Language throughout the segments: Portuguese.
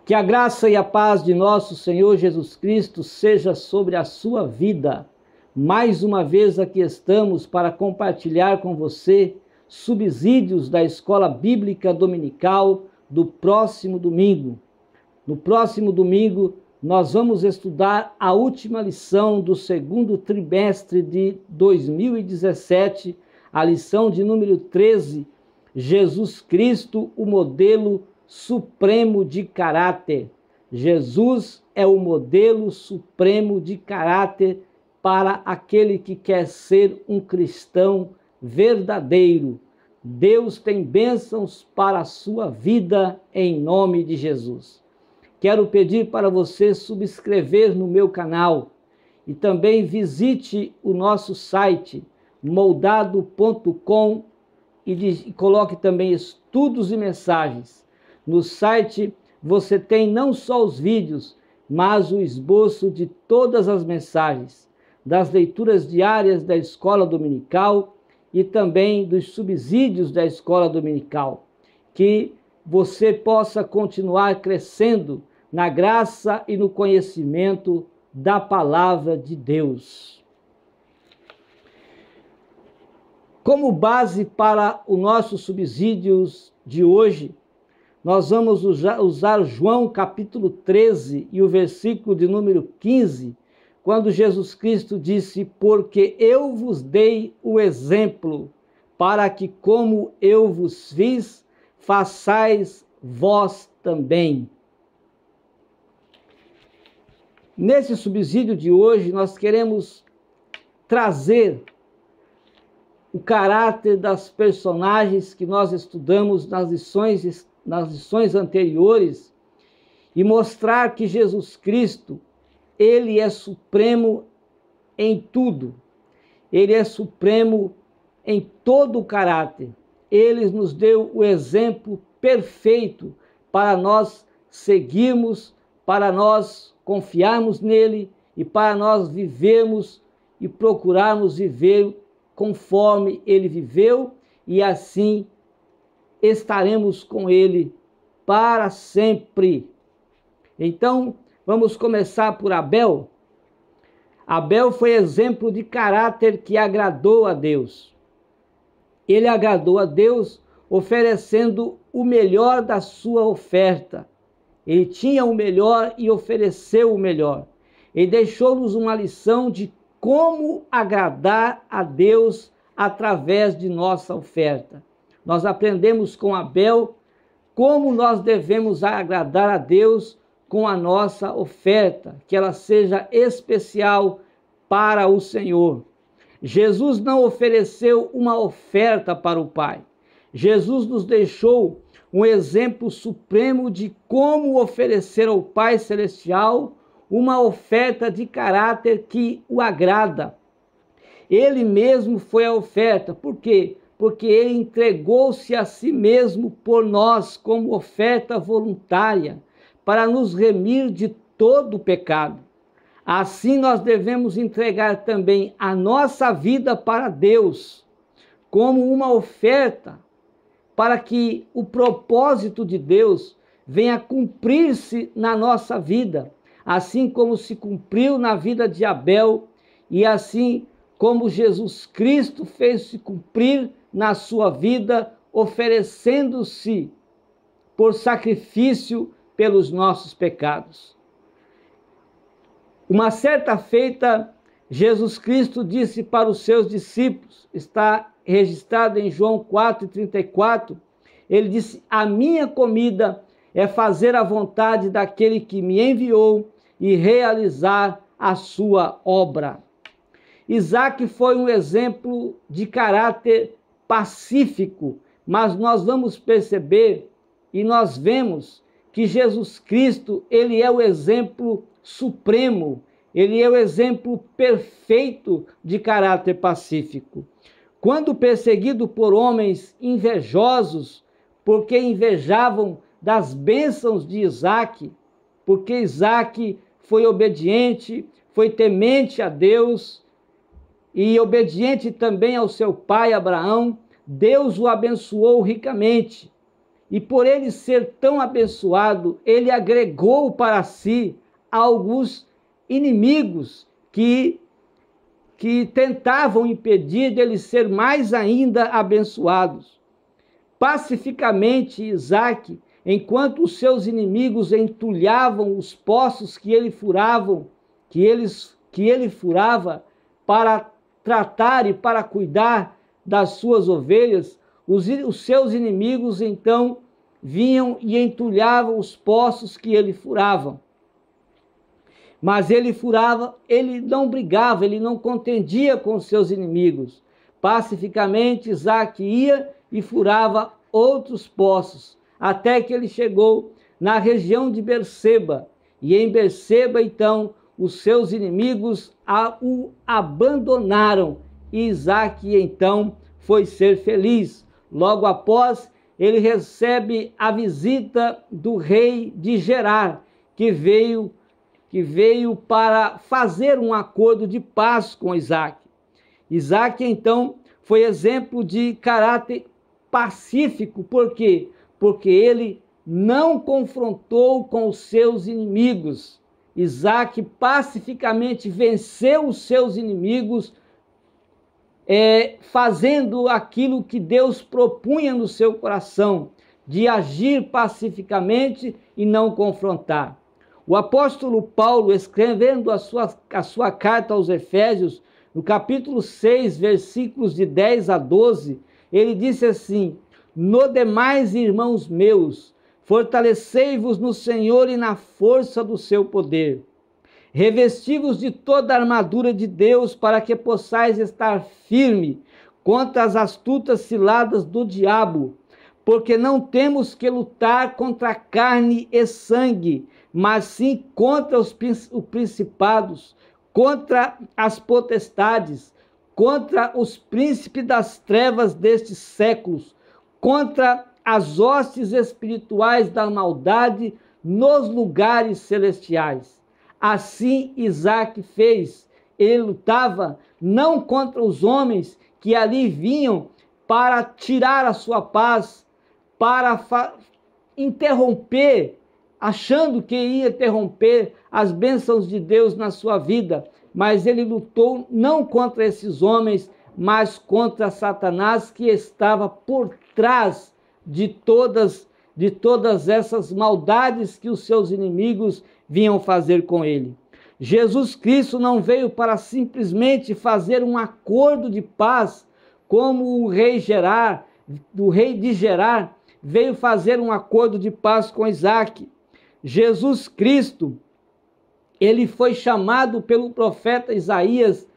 Que a graça e a paz de nosso Senhor Jesus Cristo seja sobre a sua vida. Mais uma vez aqui estamos para compartilhar com você subsídios da Escola Bíblica Dominical do próximo domingo. No próximo domingo, nós vamos estudar a última lição do segundo trimestre de 2017, a lição de número 13, Jesus Cristo, o modelo supremo de caráter. Jesus é o modelo supremo de caráter para aquele que quer ser um cristão verdadeiro. Deus tem bênçãos para a sua vida em nome de Jesus. Quero pedir para você subscrever no meu canal e também visite o nosso site moldado.com e coloque também estudos e mensagens. No site você tem não só os vídeos, mas o esboço de todas as mensagens, das leituras diárias da escola dominical e também dos subsídios da escola dominical. Que você possa continuar crescendo na graça e no conhecimento da palavra de Deus. Como base para os nossos subsídios de hoje, nós vamos usar João capítulo 13 e o versículo de número 15, quando Jesus Cristo disse: porque eu vos dei o exemplo, para que como eu vos fiz, façais vós também. Nesse subsídio de hoje, nós queremos trazer o caráter das personagens que nós estudamos nas lições anteriores e mostrar que Jesus Cristo, ele é supremo em tudo. Ele é supremo em todo o caráter. Ele nos deu o exemplo perfeito para nós seguirmos, para nós confiarmos nele e para nós vivermos e procurarmos viver conforme ele viveu, e assim estaremos com ele para sempre. Então, vamos começar por Abel. Abel foi exemplo de caráter que agradou a Deus. Ele agradou a Deus oferecendo o melhor da sua oferta. Ele tinha o melhor e ofereceu o melhor. Ele deixou-nos uma lição de como agradar a Deus através de nossa oferta. Nós aprendemos com Abel como nós devemos agradar a Deus com a nossa oferta, que ela seja especial para o Senhor. Jesus não ofereceu uma oferta para o Pai. Jesus nos deixou um exemplo supremo de como oferecer ao Pai Celestial uma oferta de caráter que o agrada. Ele mesmo foi a oferta. Por quê? Porque ele entregou-se a si mesmo por nós como oferta voluntária, para nos remir de todo o pecado. Assim nós devemos entregar também a nossa vida para Deus, como uma oferta, para que o propósito de Deus venha cumprir-se na nossa vida, assim como se cumpriu na vida de Abel, e assim como Jesus Cristo fez se cumprir na sua vida, oferecendo-se por sacrifício pelos nossos pecados. Uma certa feita, Jesus Cristo disse para os seus discípulos, está registrado em João 4,34, ele disse: a minha comida é fazer a vontade daquele que me enviou e realizar a sua obra. Isaac foi um exemplo de caráter pacífico, mas nós vamos perceber e nós vemos que Jesus Cristo, ele é o exemplo supremo, ele é o exemplo perfeito de caráter pacífico. Quando perseguido por homens invejosos, porque invejavam das bênçãos de Isaac, porque Isaac foi obediente, foi temente a Deus e obediente também ao seu pai Abraão, Deus o abençoou ricamente. e por ele ser tão abençoado, ele agregou para si alguns inimigos que tentavam impedir dele ser mais ainda abençoados. Pacificamente, Isaque, enquanto os seus inimigos entulhavam os poços que ele furava para tratar e para cuidar das suas ovelhas, os seus inimigos então vinham e entulhavam os poços que ele furava. Mas ele furava, ele não brigava, ele não contendia com os seus inimigos. Pacificamente, Isaque ia e furava outros poços, até que ele chegou na região de Berseba. E em Berseba, então, os seus inimigos o abandonaram. E Isaque, então, foi ser feliz. Logo após, ele recebe a visita do rei de Gerar, que veio para fazer um acordo de paz com Isaque. Isaque, então, foi exemplo de caráter pacífico. Por quê? Porque ele não confrontou com os seus inimigos. Isaque pacificamente venceu os seus inimigos, fazendo aquilo que Deus propunha no seu coração, de agir pacificamente e não confrontar. O apóstolo Paulo, escrevendo a sua carta aos Efésios, no capítulo 6, versículos de 10 a 12, ele disse assim: no demais, irmãos meus, fortalecei-vos no Senhor e na força do seu poder. Revesti-vos de toda a armadura de Deus, para que possais estar firme contra as astutas ciladas do diabo, porque não temos que lutar contra carne e sangue, mas sim contra os principados, contra as potestades, contra os príncipes das trevas destes séculos, contra as hostes espirituais da maldade nos lugares celestiais. Assim Isaque fez. Ele lutava não contra os homens que ali vinham para tirar a sua paz, para interromper, achando que ia interromper as bênçãos de Deus na sua vida. Mas ele lutou não contra esses homens, mas contra Satanás, que estava por trás de todas essas maldades que os seus inimigos vinham fazer com ele. Jesus Cristo não veio para simplesmente fazer um acordo de paz, como o rei de Gerar veio fazer um acordo de paz com Isaque. Jesus Cristo, ele foi chamado pelo profeta Isaías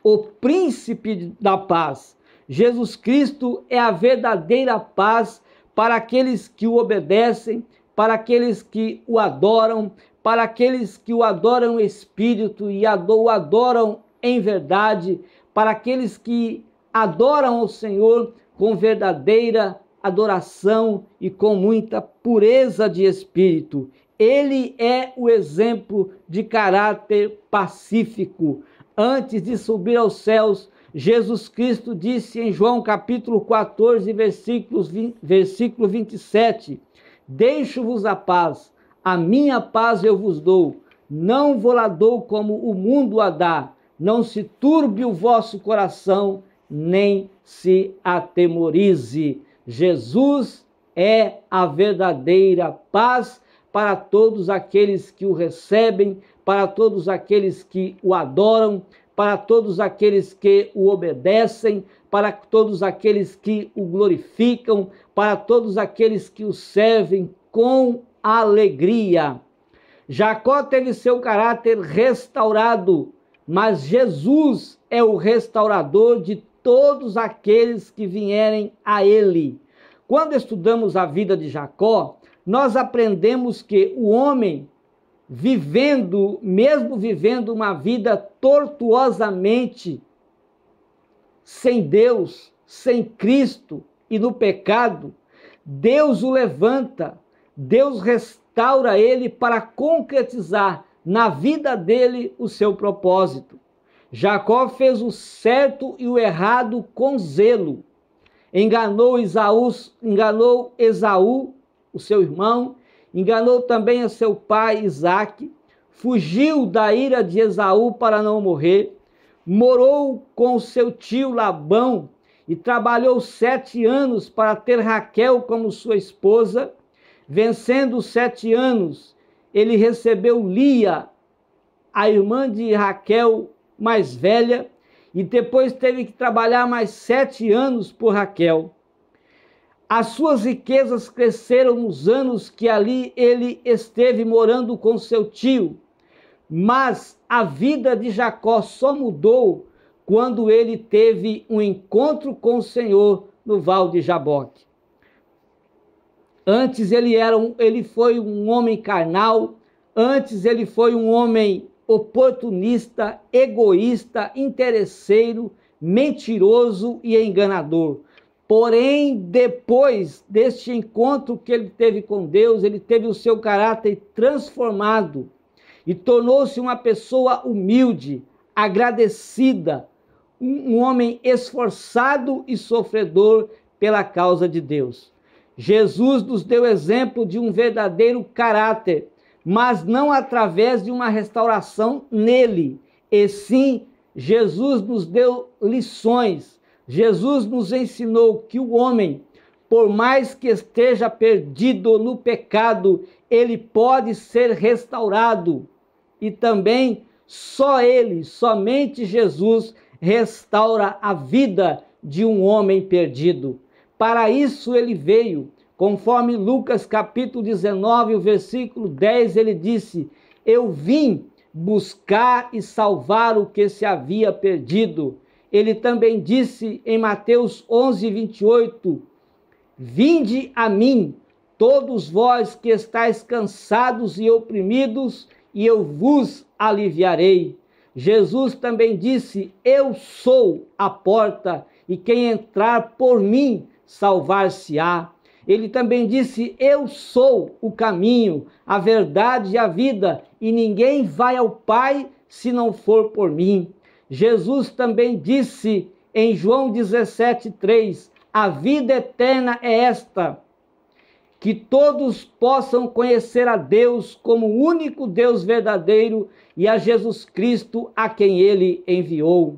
o príncipe da paz. Jesus Cristo é a verdadeira paz para aqueles que o obedecem, para aqueles que o adoram, para aqueles que o adoram em espírito e o adoram em verdade, para aqueles que adoram ao Senhor com verdadeira adoração e com muita pureza de espírito. Ele é o exemplo de caráter pacífico. Antes de subir aos céus, Jesus Cristo disse em João capítulo 14, versículo 27, deixo-vos a paz, a minha paz eu vos dou, não vou lá dou como o mundo a dá, não se turbe o vosso coração, nem se atemorize. Jesus é a verdadeira paz para todos aqueles que o recebem, para todos aqueles que o adoram, para todos aqueles que o obedecem, para todos aqueles que o glorificam, para todos aqueles que o servem com alegria. Jacó teve seu caráter restaurado, mas Jesus é o restaurador de todos aqueles que vierem a ele. Quando estudamos a vida de Jacó, nós aprendemos que o homem, mesmo vivendo uma vida tortuosamente sem Deus, sem Cristo e no pecado, Deus o levanta, Deus restaura ele para concretizar na vida dele o seu propósito. Jacó fez o certo e o errado com zelo. Enganou Esaú o seu irmão, enganou também a seu pai Isaque, fugiu da ira de Esaú para não morrer, morou com o seu tio Labão e trabalhou 7 anos para ter Raquel como sua esposa. Vencendo os 7 anos, ele recebeu Lia, a irmã de Raquel mais velha, e depois teve que trabalhar mais 7 anos por Raquel. As suas riquezas cresceram nos anos que ali ele esteve morando com seu tio, mas a vida de Jacó só mudou quando ele teve um encontro com o Senhor no Val de Jaboque. Antes ele foi um homem carnal, antes ele foi um homem oportunista, egoísta, interesseiro, mentiroso e enganador. Porém, depois deste encontro que ele teve com Deus, ele teve o seu caráter transformado e tornou-se uma pessoa humilde, agradecida, um homem esforçado e sofredor pela causa de Deus. Jesus nos deu exemplo de um verdadeiro caráter, mas não através de uma restauração nele, e sim, Jesus nos deu lições. Jesus nos ensinou que o homem, por mais que esteja perdido no pecado, ele pode ser restaurado. E também só ele, somente Jesus, restaura a vida de um homem perdido. Para isso ele veio. Conforme Lucas capítulo 19, o versículo 10, ele disse: eu vim buscar e salvar o que se havia perdido. Ele também disse em Mateus 11, 28, vinde a mim, todos vós que estáis cansados e oprimidos, e eu vos aliviarei. Jesus também disse, eu sou a porta, e quem entrar por mim salvar-se-á. Ele também disse, eu sou o caminho, a verdade e a vida, e ninguém vai ao Pai se não for por mim. Jesus também disse em João 17:3, a vida eterna é esta, que todos possam conhecer a Deus como o único Deus verdadeiro e a Jesus Cristo a quem ele enviou.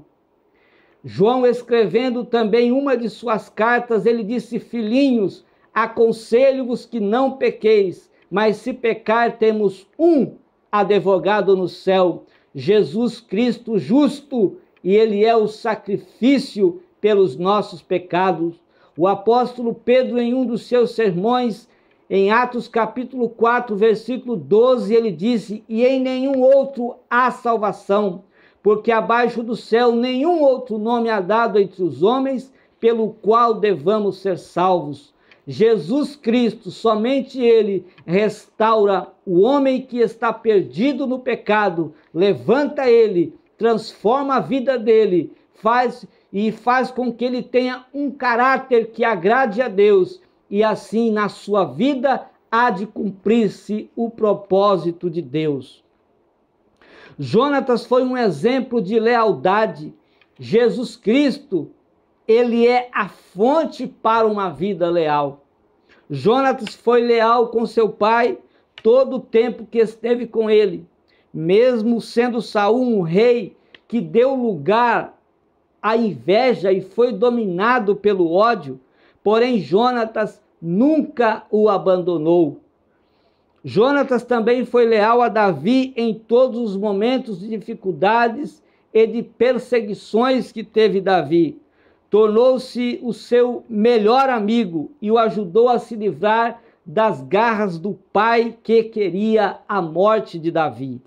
João, escrevendo também uma de suas cartas, ele disse, filhinhos, aconselho-vos que não pequeis, mas se pecar temos um advogado no céu, Jesus Cristo justo, e ele é o sacrifício pelos nossos pecados. O apóstolo Pedro, em um dos seus sermões, em Atos capítulo 4, versículo 12, ele disse, e em nenhum outro há salvação, porque abaixo do céu nenhum outro nome há dado entre os homens, pelo qual devamos ser salvos. Jesus Cristo, somente ele, restaura o homem que está perdido no pecado, levanta ele, transforma a vida dele, faz com que ele tenha um caráter que agrade a Deus, e assim na sua vida há de cumprir-se o propósito de Deus. Jonatas foi um exemplo de lealdade. Jesus Cristo, ele é a fonte para uma vida leal. Jonatas foi leal com seu pai todo o tempo que esteve com ele. Mesmo sendo Saul um rei que deu lugar à inveja e foi dominado pelo ódio, porém Jonatas nunca o abandonou. Jonatas também foi leal a Davi em todos os momentos de dificuldades e de perseguições que teve Davi. Tornou-se o seu melhor amigo e o ajudou a se livrar das garras do pai que queria a morte de Davi.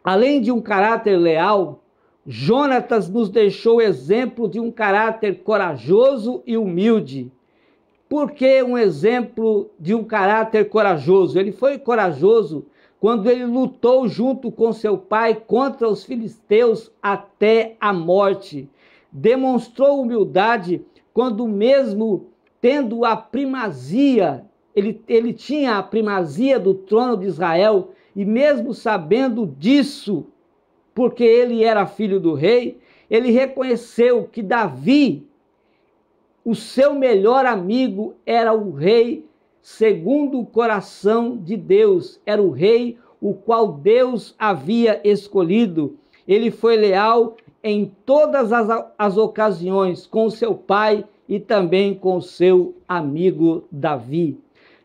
Além de um caráter leal, Jonatas nos deixou exemplo de um caráter corajoso e humilde. Por que um exemplo de um caráter corajoso? Ele foi corajoso quando ele lutou junto com seu pai contra os filisteus até a morte. Demonstrou humildade quando, mesmo tendo a primazia, ele tinha a primazia do trono de Israel, e mesmo sabendo disso, porque ele era filho do rei, ele reconheceu que Davi o seu melhor amigo era o rei segundo o coração de Deus, era o rei o qual Deus havia escolhido. Ele foi leal em todas as ocasiões com seu pai e também com seu amigo Davi.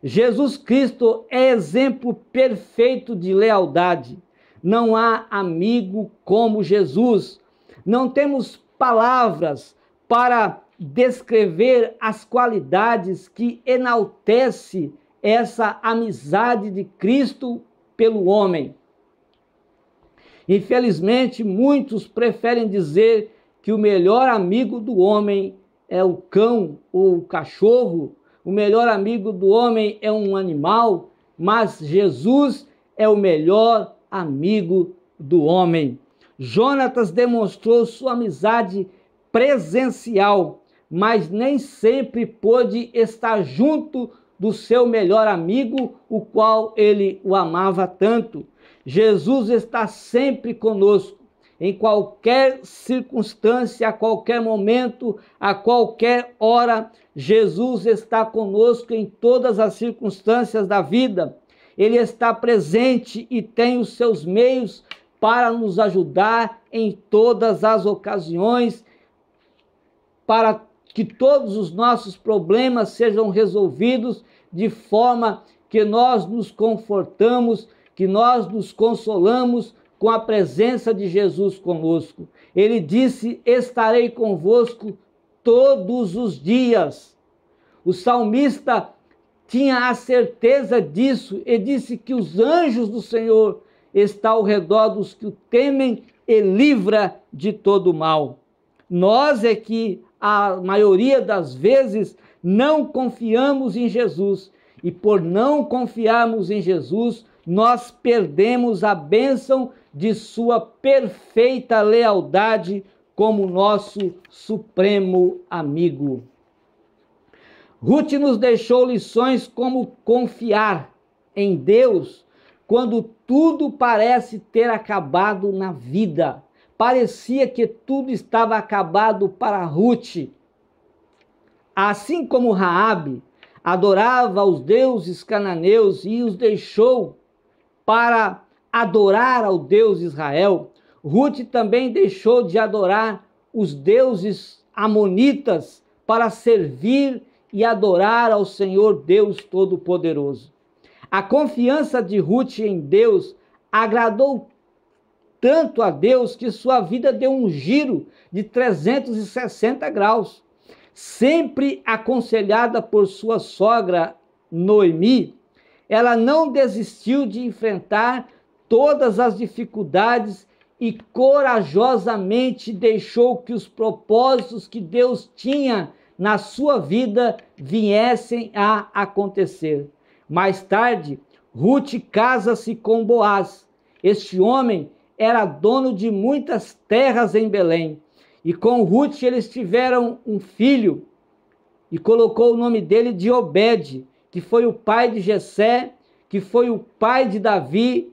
Jesus Cristo é exemplo perfeito de lealdade. Não há amigo como Jesus. Não temos palavras para descrever as qualidades que enaltece essa amizade de Cristo pelo homem. Infelizmente, muitos preferem dizer que o melhor amigo do homem é o cão ou o cachorro, o melhor amigo do homem é um animal, mas Jesus é o melhor amigo do homem. Jonatas demonstrou sua amizade presencial, mas nem sempre pôde estar junto do seu melhor amigo, o qual ele o amava tanto. Jesus está sempre conosco, em qualquer circunstância, a qualquer momento, a qualquer hora. Jesus está conosco em todas as circunstâncias da vida. Ele está presente e tem os seus meios para nos ajudar em todas as ocasiões, para que todos os nossos problemas sejam resolvidos de forma que nós nos confortamos, que nós nos consolamos com a presença de Jesus conosco. Ele disse: estarei convosco todos os dias. O salmista tinha a certeza disso e disse que os anjos do Senhor estão ao redor dos que o temem e livra de todo mal. Nós é que a maioria das vezes não confiamos em Jesus, e por não confiarmos em Jesus, nós perdemos a bênção de sua perfeita lealdade como nosso supremo amigo. Ruth nos deixou lições como confiar em Deus quando tudo parece ter acabado na vida. Parecia que tudo estava acabado para Ruth. Assim como Raabe adorava os deuses cananeus e os deixou para adorar ao Deus Israel, Ruth também deixou de adorar os deuses amonitas para servir e adorar ao Senhor Deus Todo-Poderoso. A confiança de Ruth em Deus agradou tanto a Deus que sua vida deu um giro de 360 graus. Sempre aconselhada por sua sogra Noemi, ela não desistiu de enfrentar todas as dificuldades e corajosamente deixou que os propósitos que Deus tinha na sua vida viessem a acontecer. Mais tarde, Ruth casa-se com Boaz. Este homem era dono de muitas terras em Belém. E com Ruth eles tiveram um filho e colocou o nome dele de Obed, que foi o pai de Jessé, que foi o pai de Davi,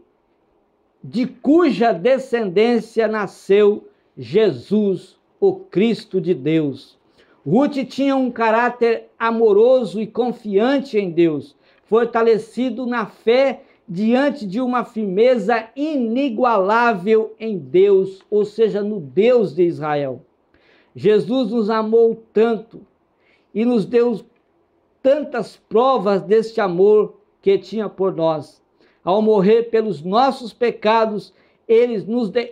de cuja descendência nasceu Jesus, o Cristo de Deus. Ruth tinha um caráter amoroso e confiante em Deus, fortalecido na fé diante de uma firmeza inigualável em Deus, ou seja, no Deus de Israel. Jesus nos amou tanto e nos deu tantas provas deste amor que tinha por nós. Ao morrer pelos nossos pecados,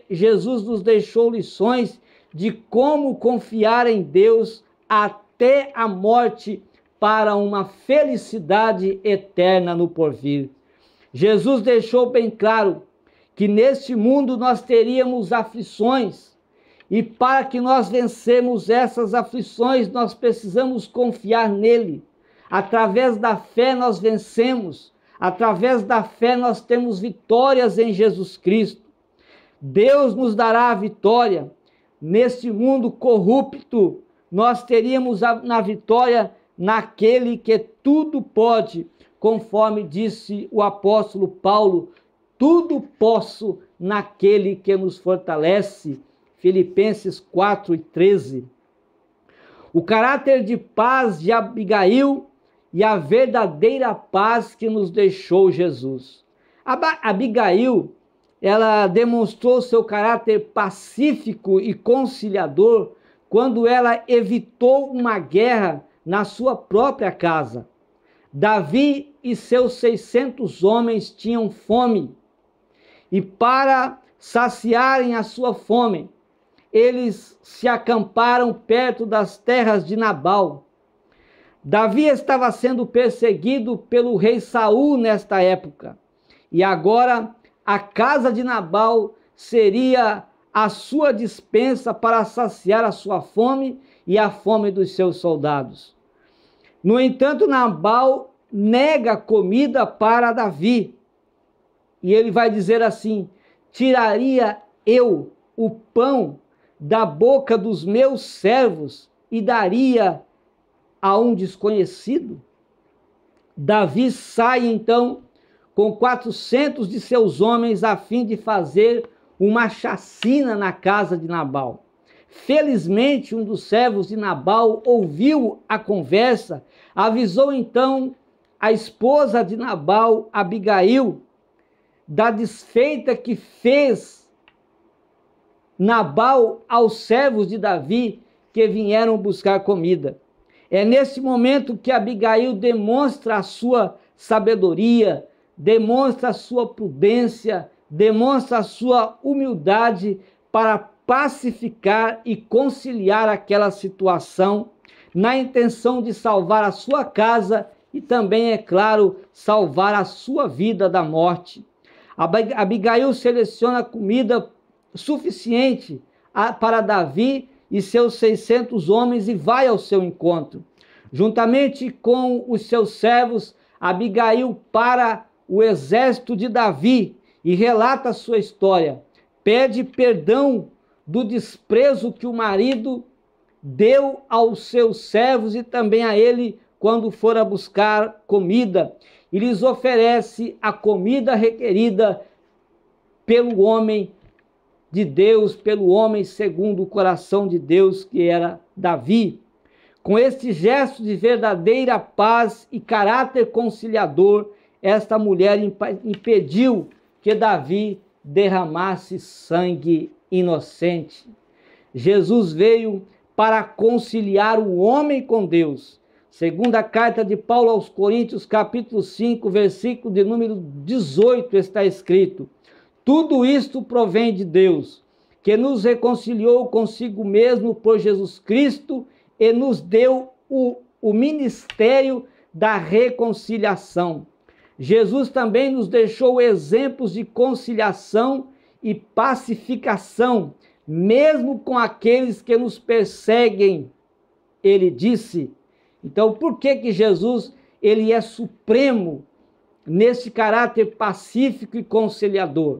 Jesus nos deixou lições de como confiar em Deus até a morte para uma felicidade eterna no porvir. Jesus deixou bem claro que neste mundo nós teríamos aflições, e para que nós vencemos essas aflições, nós precisamos confiar nele. Através da fé nós vencemos, através da fé nós temos vitórias em Jesus Cristo. Deus nos dará a vitória. Neste mundo corrupto, nós teríamos na vitória naquele que tudo pode, conforme disse o apóstolo Paulo: tudo posso naquele que nos fortalece. Filipenses 4:13. o caráter de paz de Abigail e a verdadeira paz que nos deixou Jesus. Abigail, ela demonstrou seu caráter pacífico e conciliador quando ela evitou uma guerra na sua própria casa. Davi e seus 600 homens tinham fome, e para saciarem a sua fome, eles se acamparam perto das terras de Nabal. Davi estava sendo perseguido pelo rei Saul nesta época, e agora a casa de Nabal seria a sua despensa para saciar a sua fome e a fome dos seus soldados. No entanto, Nabal nega comida para Davi, e ele vai dizer assim: tiraria eu o pão da boca dos meus servos e daria a um desconhecido? Davi sai então com 400 de seus homens a fim de fazer uma chacina na casa de Nabal. Felizmente, um dos servos de Nabal ouviu a conversa, avisou então a esposa de Nabal, Abigail, da desfeita que fez Nabal aos servos de Davi que vieram buscar comida. É nesse momento que Abigail demonstra a sua sabedoria, demonstra a sua prudência, demonstra a sua humildade para pacificar e conciliar aquela situação, na intenção de salvar a sua casa e também, é claro, salvar a sua vida da morte. Abigail seleciona comida suficiente para Davi e seus 600 homens e vai ao seu encontro. Juntamente com os seus servos, Abigail para o exército de Davi e relata a sua história. Pede perdão do desprezo que o marido deu aos seus servos e também a ele quando fora buscar comida, e lhes oferece a comida requerida pelo homem de Deus, pelo homem segundo o coração de Deus, que era Davi. Com este gesto de verdadeira paz e caráter conciliador, esta mulher impediu que Davi derramasse sangue inocente. Jesus veio para conciliar o homem com Deus. Segunda carta de Paulo aos Coríntios, capítulo 5, versículo de número 18, está escrito: tudo isto provém de Deus, que nos reconciliou consigo mesmo por Jesus Cristo e nos deu o ministério da reconciliação. Jesus também nos deixou exemplos de conciliação e pacificação, mesmo com aqueles que nos perseguem, ele disse. Então, por que Jesus ele é supremo nesse caráter pacífico e conciliador?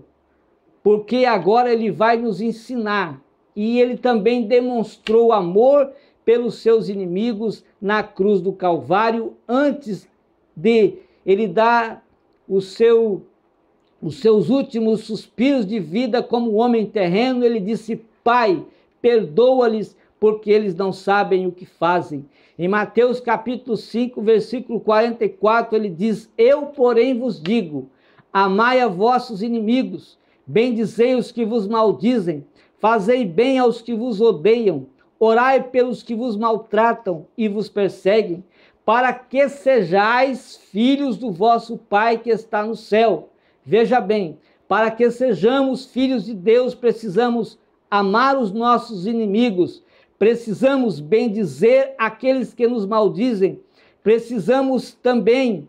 Porque agora ele vai nos ensinar, e ele também demonstrou amor pelos seus inimigos na cruz do Calvário, antes de ele dar os seus últimos suspiros de vida como homem terreno. Ele disse: Pai, perdoa-lhes, porque eles não sabem o que fazem. Em Mateus capítulo 5, versículo 44, ele diz: eu, porém, vos digo, amai a vossos inimigos, bendizei os que vos maldizem, fazei bem aos que vos odeiam, orai pelos que vos maltratam e vos perseguem, para que sejais filhos do vosso Pai que está no céu. Veja bem, para que sejamos filhos de Deus, precisamos amar os nossos inimigos, precisamos bendizer aqueles que nos maldizem, precisamos também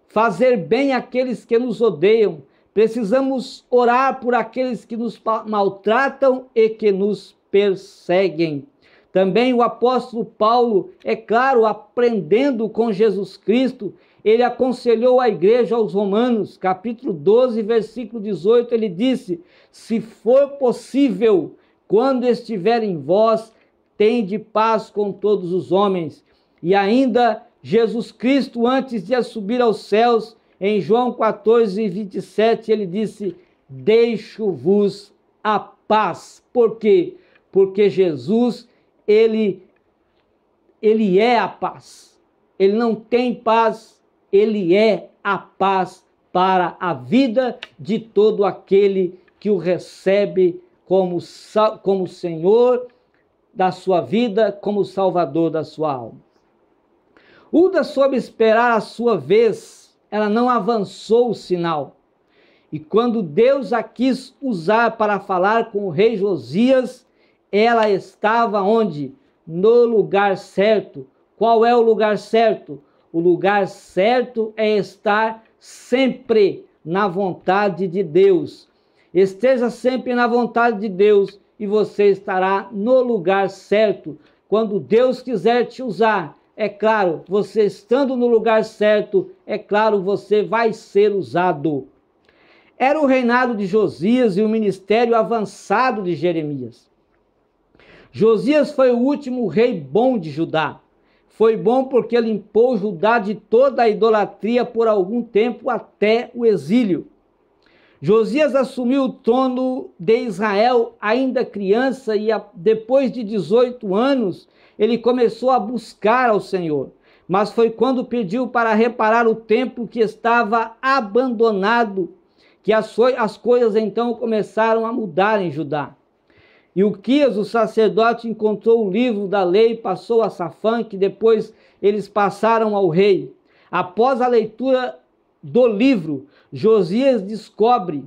fazer bem àqueles que nos odeiam, precisamos orar por aqueles que nos maltratam e que nos perseguem. Também o apóstolo Paulo, é claro, aprendendo com Jesus Cristo, ele aconselhou a igreja aos Romanos, capítulo 12, versículo 18, ele disse: se for possível, quando estiver em vós, tende paz com todos os homens. E ainda Jesus Cristo, antes de subir aos céus, em João 14, 27, ele disse: deixo-vos a paz. Por quê? Porque Jesus, ele ele é a paz. Ele não tem paz, ele é a paz para a vida de todo aquele que o recebe como Senhor da sua vida, como Salvador da sua alma. Uda soube esperar a sua vez, ela não avançou o sinal. E quando Deus a quis usar para falar com o rei Josias, ela estava onde? No lugar certo. Qual é o lugar certo? O lugar certo é estar sempre na vontade de Deus. Esteja sempre na vontade de Deus e você estará no lugar certo. Quando Deus quiser te usar, é claro, você estando no lugar certo, é claro, você vai ser usado. Era o reinado de Josias e o ministério avançado de Jeremias. Josias foi o último rei bom de Judá. Foi bom porque limpou Judá de toda a idolatria por algum tempo até o exílio. Josias assumiu o trono de Israel ainda criança e depois de 18 anos ele começou a buscar ao Senhor. Mas foi quando pediu para reparar o templo que estava abandonado que as coisas então começaram a mudar em Judá. Ilquias, o sacerdote, encontrou o livro da lei e passou a Safã, que depois eles passaram ao rei. Após a leitura do livro, Josias descobre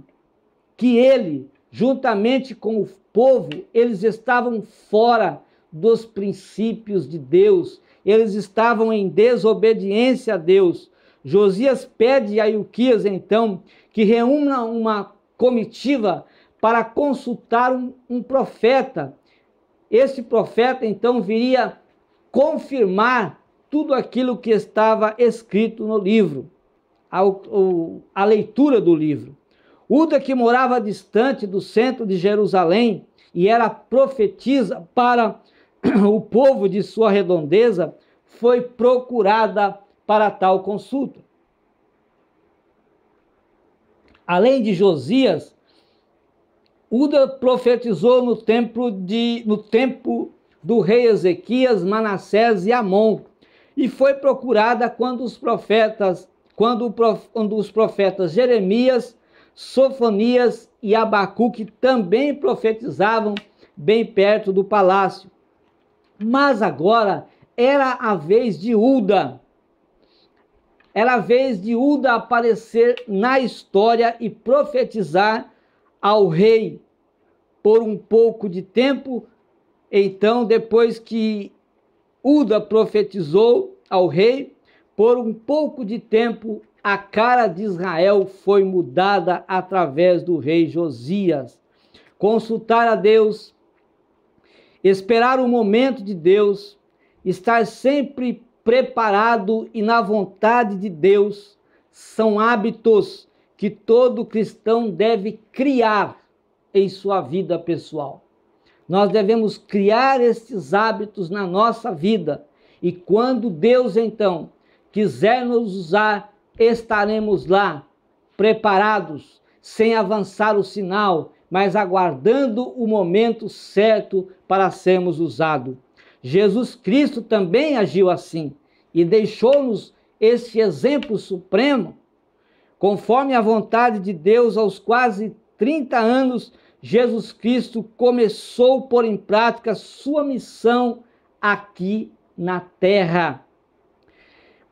que ele, juntamente com o povo, eles estavam fora dos princípios de Deus. Eles estavam em desobediência a Deus. Josias pede a Ilquias, então, que reúna uma comitiva para consultar um profeta. Esse profeta, então, viria confirmar tudo aquilo que estava escrito no livro, a leitura do livro. Uda, que morava distante do centro de Jerusalém e era profetisa para o povo de sua redondeza, foi procurada para tal consulta. Além de Josias, Uda profetizou no tempo do rei Ezequias, Manassés e Amon, e foi procurada quando os profetas Jeremias, Sofonias e Abacuque também profetizavam bem perto do palácio. Mas agora era a vez de Uda. Era a vez de Uda aparecer na história e profetizar ao rei por um pouco de tempo. Então, depois que Uda profetizou ao rei, por um pouco de tempo, a cara de Israel foi mudada através do rei Josias. Consultar a Deus, esperar o momento de Deus, estar sempre preparado e na vontade de Deus, são hábitos que todo cristão deve criar em sua vida pessoal. Nós devemos criar estes hábitos na nossa vida e quando Deus então quiser nos usar, estaremos lá preparados, sem avançar o sinal, mas aguardando o momento certo para sermos usados. Jesus Cristo também agiu assim e deixou-nos este exemplo supremo. Conforme a vontade de Deus, aos quase 30 anos, Jesus Cristo começou a pôr em prática sua missão aqui na terra.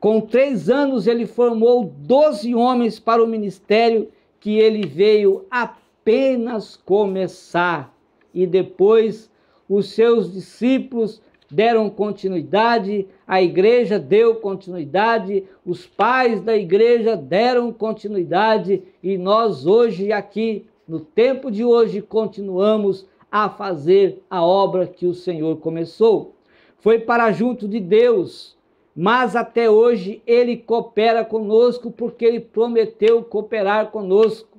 Com 3 anos, ele formou 12 homens para o ministério que ele veio apenas começar. E depois, os seus discípulos deram continuidade, a igreja deu continuidade, os pais da igreja deram continuidade e nós hoje aqui, no tempo de hoje, continuamos a fazer a obra que o Senhor começou. Foi para junto de Deus, mas até hoje ele coopera conosco porque ele prometeu cooperar conosco.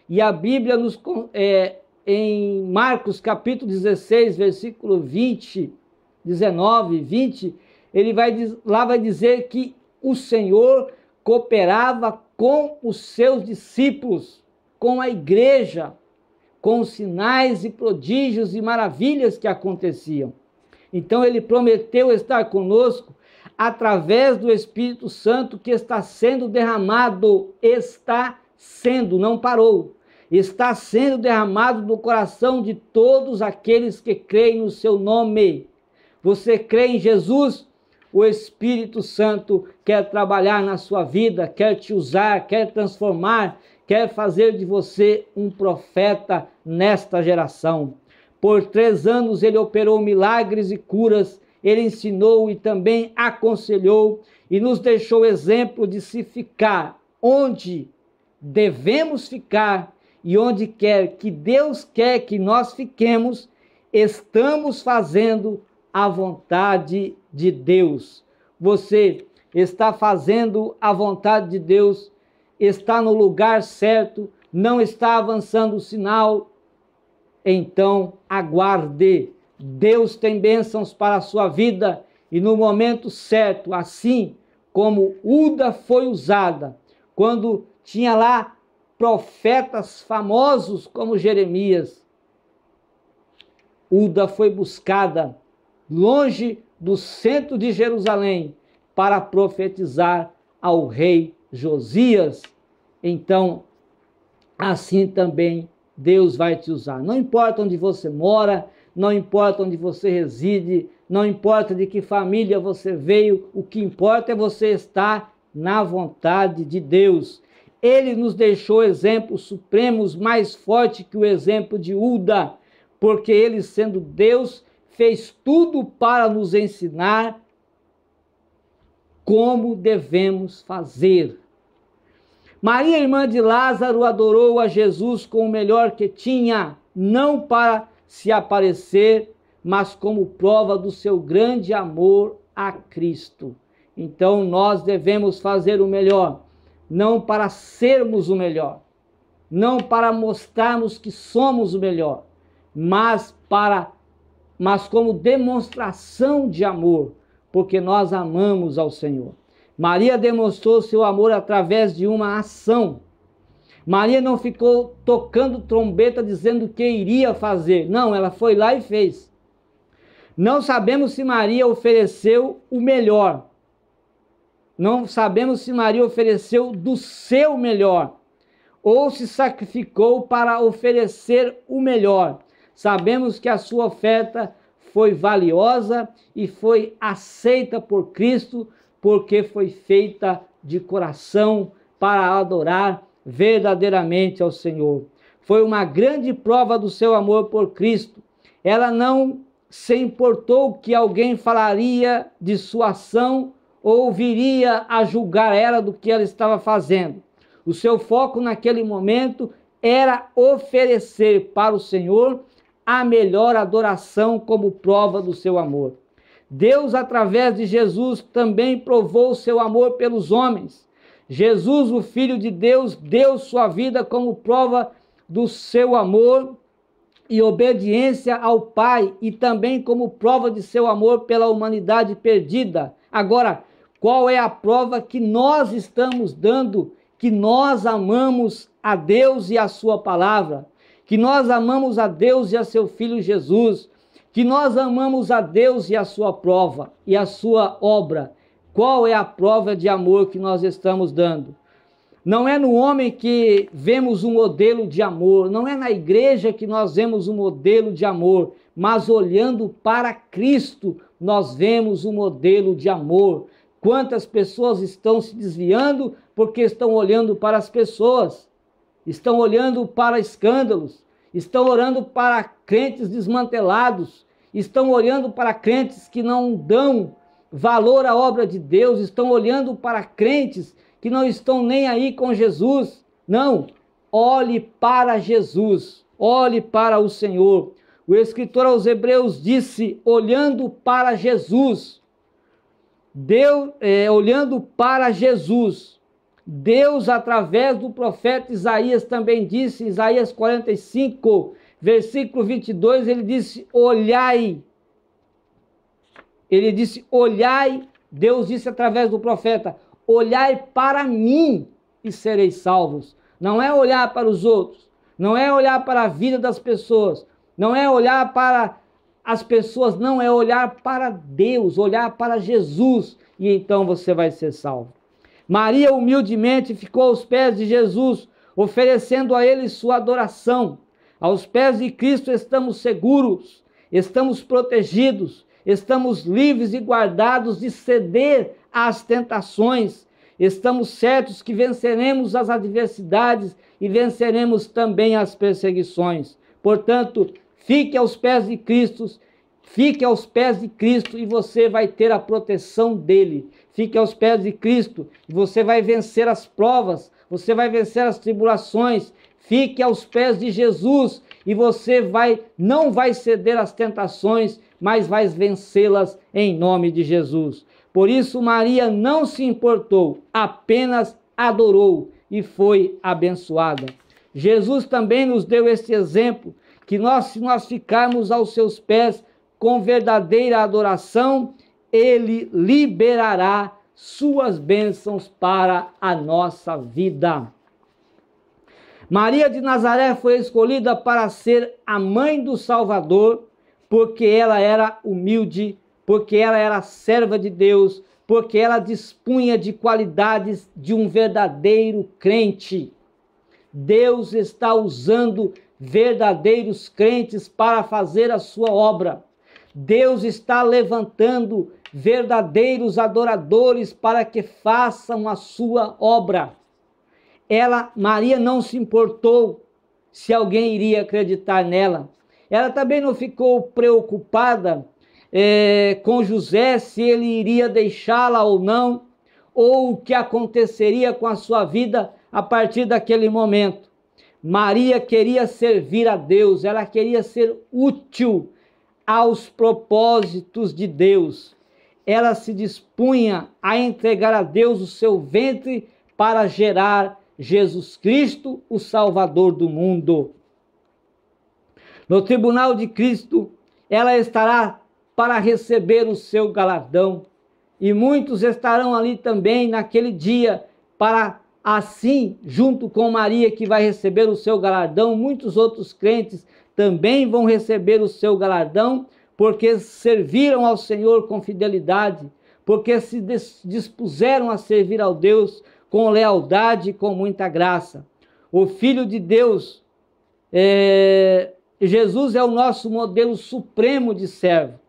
E a Bíblia em Marcos capítulo 16, versículo 19, 20, lá vai dizer que o Senhor cooperava com os seus discípulos, com a igreja, com os sinais e prodígios e maravilhas que aconteciam. Então ele prometeu estar conosco através do Espírito Santo que está sendo derramado, não parou, está sendo derramado no coração de todos aqueles que creem no seu nome. Você crê em Jesus? O Espírito Santo quer trabalhar na sua vida, quer te usar, quer transformar, quer fazer de você um profeta nesta geração. Por 3 anos ele operou milagres e curas, ele ensinou e também aconselhou e nos deixou exemplo de se ficar onde devemos ficar e onde quer que Deus quer que nós fiquemos, estamos fazendo a vontade de Deus. Você está fazendo a vontade de Deus, está no lugar certo, não está avançando o sinal, então aguarde. Deus tem bênçãos para a sua vida e no momento certo, assim como Uda foi usada, quando tinha lá profetas famosos como Jeremias, Uda foi buscada longe do centro de Jerusalém para profetizar ao rei Josias. Então, assim também Deus vai te usar. Não importa onde você mora, não importa onde você reside, não importa de que família você veio, o que importa é você estar na vontade de Deus. Ele nos deixou exemplos supremos mais fortes que o exemplo de Uda, porque ele, sendo Deus, fez tudo para nos ensinar como devemos fazer. Maria, irmã de Lázaro, adorou a Jesus com o melhor que tinha, não para se aparecer, mas como prova do seu grande amor a Cristo. Então nós devemos fazer o melhor, não para sermos o melhor, não para mostrarmos que somos o melhor, mas como demonstração de amor, porque nós amamos ao Senhor. Maria demonstrou seu amor através de uma ação. Maria não ficou tocando trombeta dizendo o que iria fazer. Não, ela foi lá e fez. Não sabemos se Maria ofereceu o melhor. Não sabemos se Maria ofereceu do seu melhor ou se sacrificou para oferecer o melhor. Sabemos que a sua oferta foi valiosa e foi aceita por Cristo, porque foi feita de coração para adorar verdadeiramente ao Senhor. Foi uma grande prova do seu amor por Cristo. Ela não se importou que alguém falaria de sua ação ou viria a julgar ela do que ela estava fazendo. O seu foco naquele momento era oferecer para o Senhor a melhor adoração como prova do seu amor. Deus, através de Jesus, também provou o seu amor pelos homens. Jesus, o Filho de Deus, deu sua vida como prova do seu amor e obediência ao Pai e também como prova de seu amor pela humanidade perdida. Agora, qual é a prova que nós estamos dando que nós amamos a Deus e a sua palavra? Que nós amamos a Deus e a seu Filho Jesus, que nós amamos a Deus e a sua prova e a sua obra. Qual é a prova de amor que nós estamos dando? Não é no homem que vemos um modelo de amor, não é na igreja que nós vemos um modelo de amor, mas olhando para Cristo, nós vemos um modelo de amor. Quantas pessoas estão se desviando porque estão olhando para as pessoas? Estão olhando para escândalos, estão orando para crentes desmantelados, estão olhando para crentes que não dão valor à obra de Deus, estão olhando para crentes que não estão nem aí com Jesus. Não, olhe para Jesus, olhe para o Senhor. O escritor aos Hebreus disse, olhando para Jesus, olhando para Jesus, Deus, através do profeta Isaías, também disse, Isaías 45, versículo 22, ele disse, olhai. Ele disse, olhai, Deus disse através do profeta, olhai para mim e sereis salvos. Não é olhar para os outros, não é olhar para a vida das pessoas, não é olhar para as pessoas não é olhar para Deus, olhar para Jesus, e então você vai ser salvo. Maria humildemente ficou aos pés de Jesus, oferecendo a ele sua adoração. Aos pés de Cristo estamos seguros, estamos protegidos, estamos livres e guardados de ceder às tentações. Estamos certos que venceremos as adversidades e venceremos também as perseguições. Portanto, fique aos pés de Cristo, fique aos pés de Cristo e você vai ter a proteção dele. Fique aos pés de Cristo e você vai vencer as provas, você vai vencer as tribulações. Fique aos pés de Jesus e você não vai ceder às tentações, mas vai vencê-las em nome de Jesus. Por isso Maria não se importou, apenas adorou e foi abençoada. Jesus também nos deu este exemplo, que se nós ficarmos aos seus pés com verdadeira adoração, ele liberará suas bênçãos para a nossa vida. Maria de Nazaré foi escolhida para ser a mãe do Salvador, porque ela era humilde, porque ela era serva de Deus, porque ela dispunha de qualidades de um verdadeiro crente. Deus está usando verdadeiros crentes para fazer a sua obra. Deus está levantando verdadeiros adoradores para que façam a sua obra. Maria não se importou se alguém iria acreditar nela. Ela também não ficou preocupada com José, se ele iria deixá-la ou não, ou o que aconteceria com a sua vida a partir daquele momento. Maria queria servir a Deus, ela queria ser útil aos propósitos de Deus. Ela se dispunha a entregar a Deus o seu ventre para gerar Jesus Cristo, o Salvador do mundo. No tribunal de Cristo, ela estará para receber o seu galardão, e muitos estarão ali também naquele dia para, assim, junto com Maria que vai receber o seu galardão, muitos outros crentes também vão receber o seu galardão, porque serviram ao Senhor com fidelidade, porque se dispuseram a servir ao Deus com lealdade e com muita graça. O Filho de Deus, Jesus é o nosso modelo supremo de servo.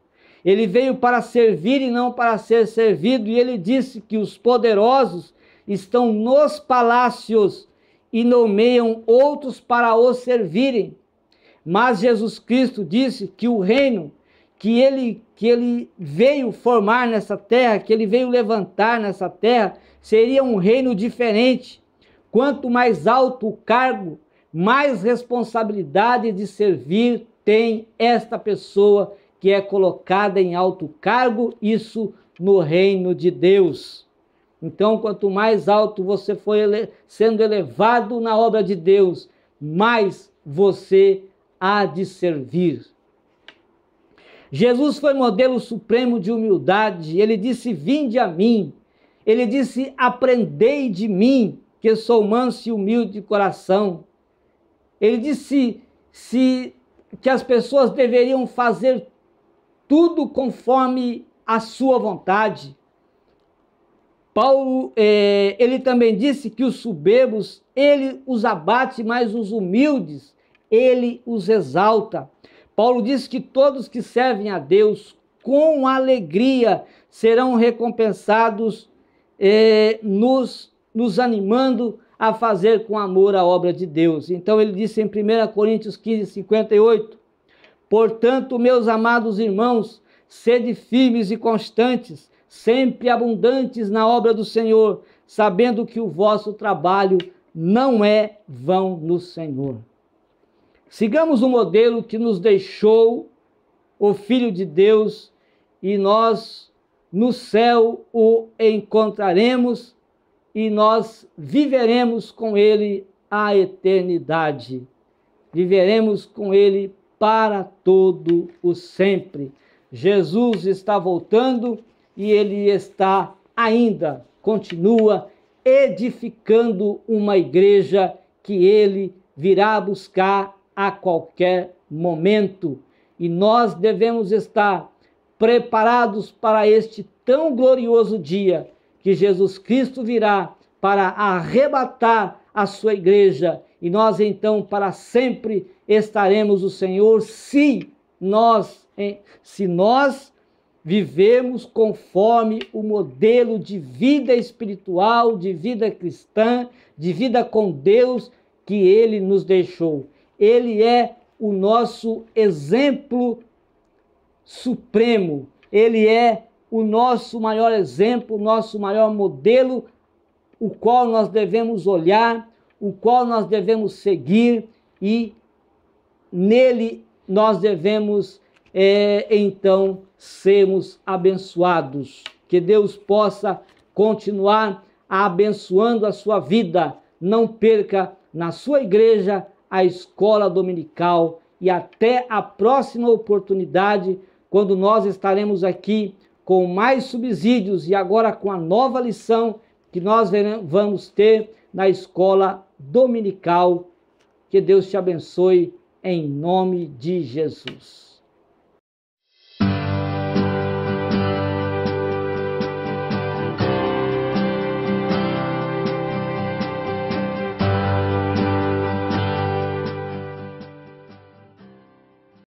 Ele veio para servir e não para ser servido, e ele disse que os poderosos estão nos palácios e nomeiam outros para os servirem. Mas Jesus Cristo disse que o reino que ele veio formar nessa terra, que ele veio levantar nessa terra, seria um reino diferente. Quanto mais alto o cargo, mais responsabilidade de servir tem esta pessoa que é colocada em alto cargo, isso no reino de Deus. Então, quanto mais alto você for sendo elevado na obra de Deus, mais você há de servir. Jesus foi modelo supremo de humildade. Ele disse: vinde a mim. Ele disse: aprendei de mim, que sou manso e humilde de coração. Ele disse que as pessoas deveriam fazer tudo conforme a sua vontade. Paulo, ele também disse que os soberbos, ele os abate, mas os humildes, ele os exalta. Paulo disse que todos que servem a Deus com alegria serão recompensados, nos animando a fazer com amor a obra de Deus. Então ele disse em 1 Coríntios 15, 58, portanto, meus amados irmãos, sede firmes e constantes, sempre abundantes na obra do Senhor, sabendo que o vosso trabalho não é vão no Senhor. Sigamos o modelo que nos deixou o Filho de Deus, e nós no céu o encontraremos e nós viveremos com ele a eternidade. Viveremos com ele para todo o sempre. Jesus está voltando e ele está ainda, continua edificando uma igreja que ele virá buscar a qualquer momento. E nós devemos estar preparados para este tão glorioso dia que Jesus Cristo virá para arrebatar a sua igreja. E nós então para sempre estaremos o Senhor se nós vivemos conforme o modelo de vida espiritual, de vida cristã, de vida com Deus que Ele nos deixou. Ele é o nosso exemplo supremo. Ele é o nosso maior exemplo, o nosso maior modelo, o qual nós devemos olhar, o qual nós devemos seguir, e nele nós devemos então sermos abençoados. Que Deus possa continuar abençoando a sua vida. Não perca na sua igreja a escola dominical, e até a próxima oportunidade, quando nós estaremos aqui com mais subsídios e agora com a nova lição que nós vamos ter na escola dominical. Que Deus te abençoe em nome de Jesus.